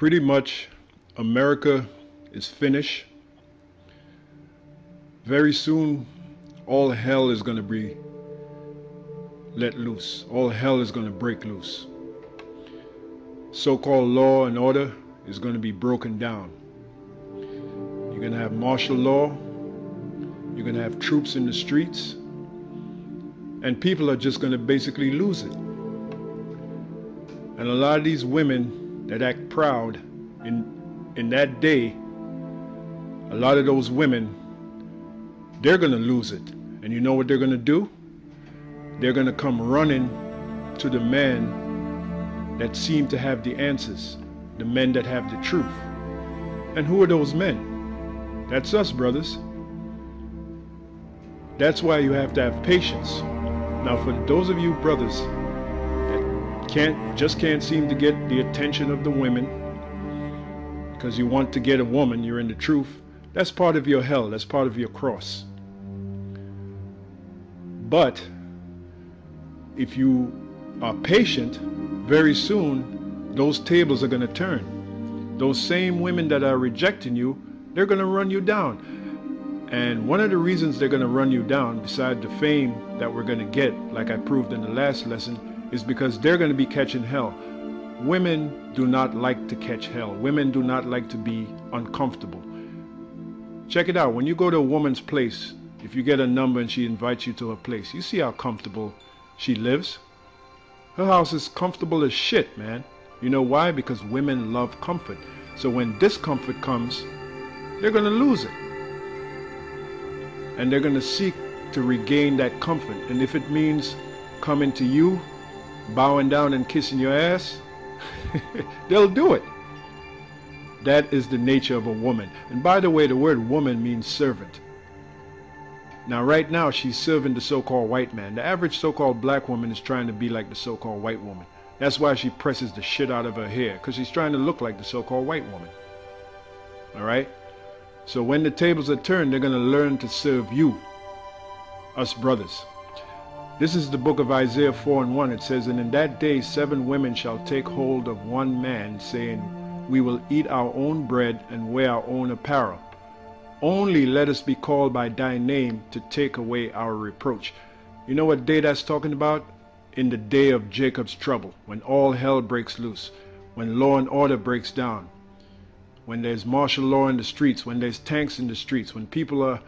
pretty much America is finished. Very soon, all hell is going to be let loose. All hell is going to break loose. So-called law and order is going to be broken down. You're going to have martial law. You're going to have troops in the streets. And people are just going to basically lose it. And a lot of these women that act proud in that day, a lot of those women, they're going to lose it. And you know what they're going to do? They're going to come running to the men that seem to have the answers, the men that have the truth. And who are those men? That's us, brothers. That's why you have to have patience. Now, for those of you brothers that just can't seem to get the attention of the women because you want to get a woman, you're in the truth, that's part of your hell, that's part of your cross. But if you are patient, very soon those tables are going to turn. Those same women that are rejecting you, they're going to run you down. And one of the reasons they're going to run you down, beside the fame that we're going to get, like I proved in the last lesson, is because they're going to be catching hell. Women do not like to catch hell. Women do not like to be uncomfortable. Check it out. When you go to a woman's place, if you get a number and she invites you to her place, you see how comfortable she lives. Her house is comfortable as shit, man. You know why? Because women love comfort. So when discomfort comes, they're going to lose it. And they're going to seek to regain that comfort. And if it means coming to you, bowing down and kissing your ass, they'll do it. That is the nature of a woman. And by the way, the word woman means servant. Now, right now, she's serving the so-called white man. The average so-called black woman is trying to be like the so-called white woman. That's why she presses the shit out of her hair, because she's trying to look like the so-called white woman. All right? So when the tables are turned, they're going to learn to serve you, us brothers. This is the book of Isaiah 4:1. It says, "And in that day 7 women shall take hold of one man, saying, We will eat our own bread and wear our own apparel. Only let us be called by thy name to take away our reproach." You know what day that's talking about? In the day of Jacob's trouble, when all hell breaks loose, when law and order breaks down, when there's martial law in the streets, when there's tanks in the streets, when people are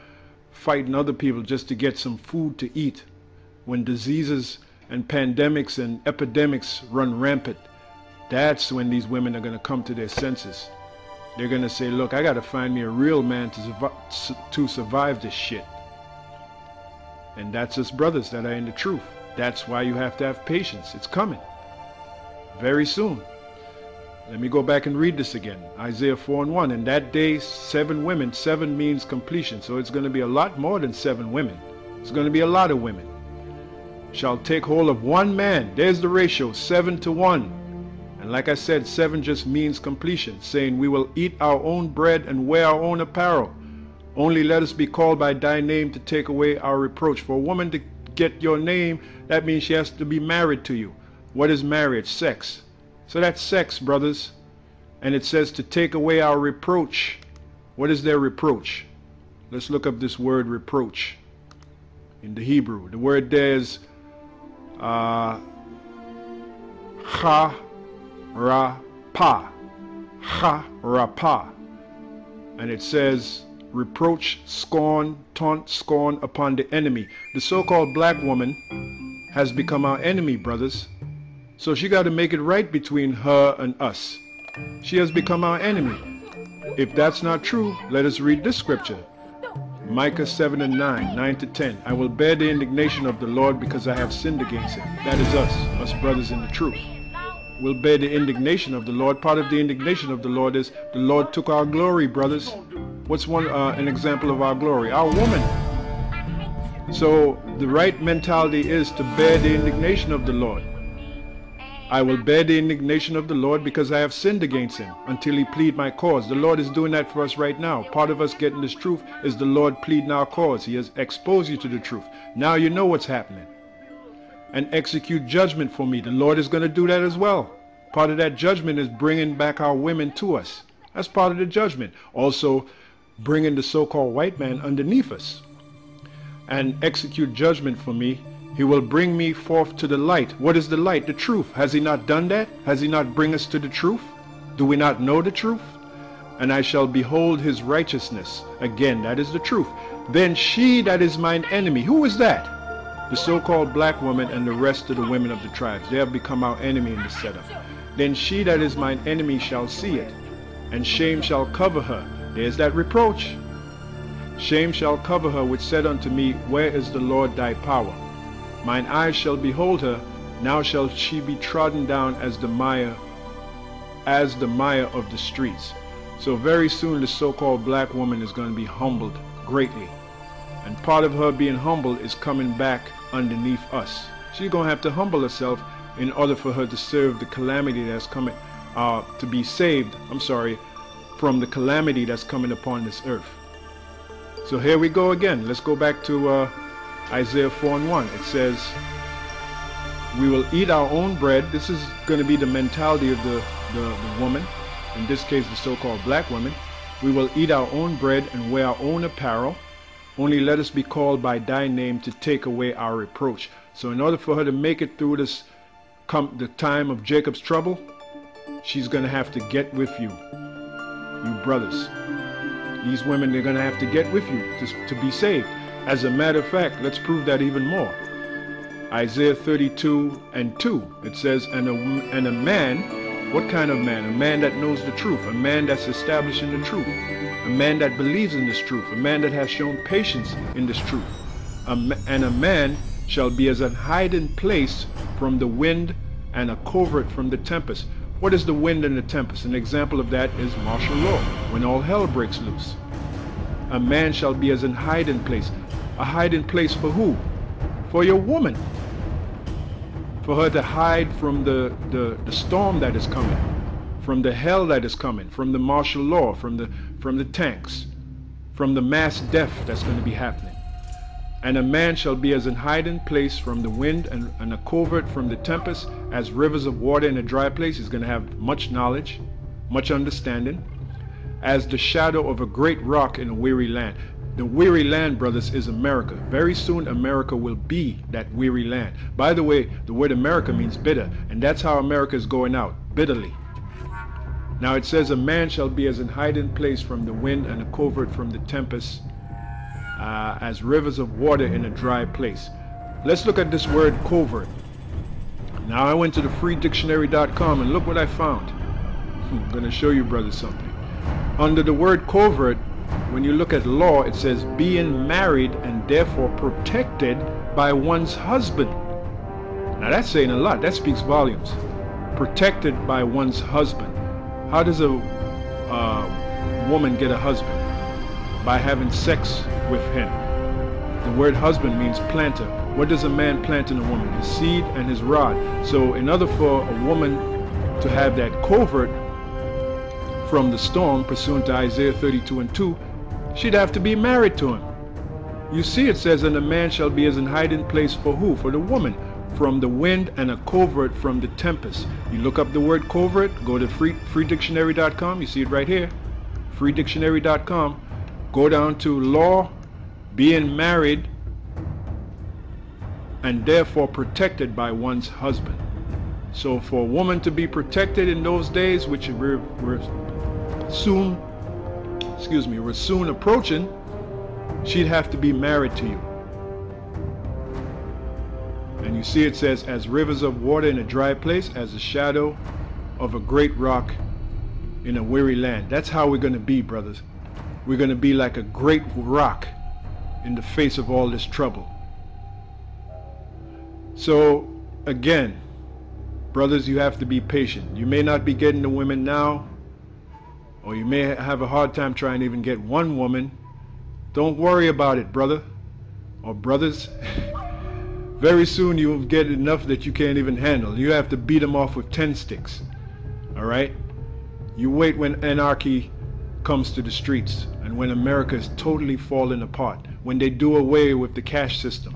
fighting other people just to get some food to eat, when diseases and pandemics and epidemics run rampant, that's when these women are going to come to their senses. They're going to say, look, I got to find me a real man to survive this shit. And that's us brothers that are in the truth. That's why you have to have patience. It's coming very soon. Let me go back and read this again. Isaiah 4:1. "In that day 7 women," 7 means completion, so it's going to be a lot more than 7 women. It's going to be a lot of women. "Shall take hold of one man." There's the ratio, 7 to 1. And like I said, 7 just means completion, saying, "We will eat our own bread and wear our own apparel. Only let us be called by thy name to take away our reproach." For a woman to get your name, that means she has to be married to you. What is marriage? Sex. So that's sex, brothers. And it says to take away our reproach. What is their reproach? Let's look up this word reproach in the Hebrew. The word there is cha-ra-pa. Ha-ra-pa. And it says reproach, scorn, taunt, scorn upon the enemy. The so-called black woman has become our enemy, brothers. So she got to make it right between her and us. She has become our enemy. If that's not true, let us read this scripture. Micah 7:9, 9 to 10. "I will bear the indignation of the Lord because I have sinned against him." That is us brothers in the truth. We'll bear the indignation of the Lord. Part of the indignation of the Lord is the Lord took our glory, brothers. What's an example of our glory? Our woman. So the right mentality is to bear the indignation of the Lord. "I will bear the indignation of the Lord because I have sinned against him until he plead my cause." The Lord is doing that for us right now. Part of us getting this truth is the Lord pleading our cause. He has exposed you to the truth. Now you know what's happening. "And execute judgment for me." The Lord is going to do that as well. Part of that judgment is bringing back our women to us. That's part of the judgment. Also, bringing the so-called white man underneath us and execute judgment for me. He will bring me forth to the light. What is the light? The truth. Has he not done that? Has he not bring us to the truth? Do we not know the truth? And I shall behold his righteousness. Again, that is the truth. Then she that is mine enemy. Who is that? The so-called black woman and the rest of the women of the tribes. They have become our enemy in the setup. Then she that is mine enemy shall see it, and shame shall cover her. There's that reproach. Shame shall cover her, which said unto me, where is the Lord thy power? Mine eyes shall behold her. Now shall she be trodden down as the mire of the streets. So very soon the so-called black woman is going to be humbled greatly. And part of her being humbled is coming back underneath us. She's going to have to humble herself in order for her to serve the calamity that's coming, to be saved, from the calamity that's coming upon this earth. So here we go again. Let's go back to Isaiah 4:1. It says, we will eat our own bread. This is going to be the mentality of the woman, in this case the so-called black woman. We will eat our own bread and wear our own apparel. Only let us be called by thy name to take away our reproach. So in order for her to make it through this, the time of Jacob's trouble, she's going to have to get with you brothers. These women, they're going to have to get with you to be saved. As a matter of fact, let's prove that even more. Isaiah 32:2, it says, and a man, what kind of man? A man that knows the truth, a man that's establishing the truth, a man that believes in this truth, a man that has shown patience in this truth. And a man shall be as an hiding place from the wind and a covert from the tempest. What is the wind and the tempest? An example of that is martial law, when all hell breaks loose. A man shall be as an hiding place. A hiding place for who? For your woman. For her to hide from the storm that is coming, from the hell that is coming, from the martial law, from the tanks, from the mass death that's going to be happening. And a man shall be as an hiding place from the wind and a covert from the tempest, as rivers of water in a dry place. He's going to have much knowledge, much understanding, as the shadow of a great rock in a weary land. The weary land, brothers, is America. Very soon America will be that weary land. By the way, the word America means bitter, and that's how America is going out, bitterly. Now it says, a man shall be as an hiding place from the wind and a covert from the tempest, as rivers of water in a dry place. Let's look at this word covert. Now I went to the freedictionary.com and look what I found. I'm going to show you brothers something. Under the word covert, when you look at law, it says being married and therefore protected by one's husband. Now that's saying a lot. That speaks volumes. Protected by one's husband. How does a woman get a husband? By having sex with him. The word husband means planter. What does a man plant in a woman? His seed and his rod. So in order for a woman to have that covert from the storm, pursuant to Isaiah 32:2, she'd have to be married to him. You see, it says, and a man shall be as an hiding place for who? For the woman. From the wind and a covert from the tempest. You look up the word covert, go to freedictionary.com, you see it right here, freedictionary.com. Go down to law, being married, and therefore protected by one's husband. So for a woman to be protected in those days, which we're soon approaching, she'd have to be married to you. And you see it says, as rivers of water in a dry place, as a shadow of a great rock in a weary land. That's how we're going to be, brothers. We're going to be like a great rock in the face of all this trouble. So again, brothers, you have to be patient. You may not be getting the women now, or you may have a hard time trying to even get one woman. Don't worry about it, brother or brothers. Very soon you will get enough that you can't even handle. You have to beat them off with 10 sticks. All right? You wait when anarchy comes to the streets, and when America is totally falling apart, when they do away with the cash system,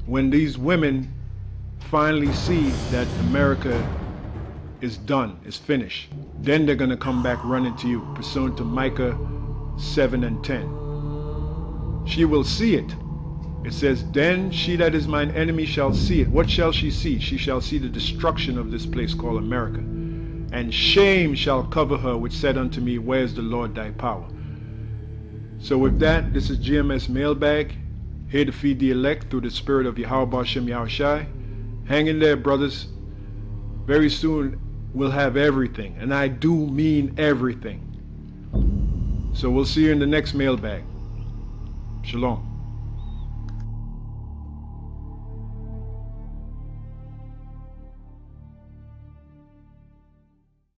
when these women finally see that America is done, is finished. Then they're going to come back running to you, pursuant to Micah 7 and 10. She will see it. It says, then she that is mine enemy shall see it. What shall she see? She shall see the destruction of this place called America. And shame shall cover her, which said unto me, where is the Lord thy power? So with that, this is GMS Mailbag, here to feed the elect through the spirit of Yahweh Shem Yahushai. Hang in there, brothers. Very soon we'll have everything, and I do mean everything. So we'll see you in the next mailbag. Shalom.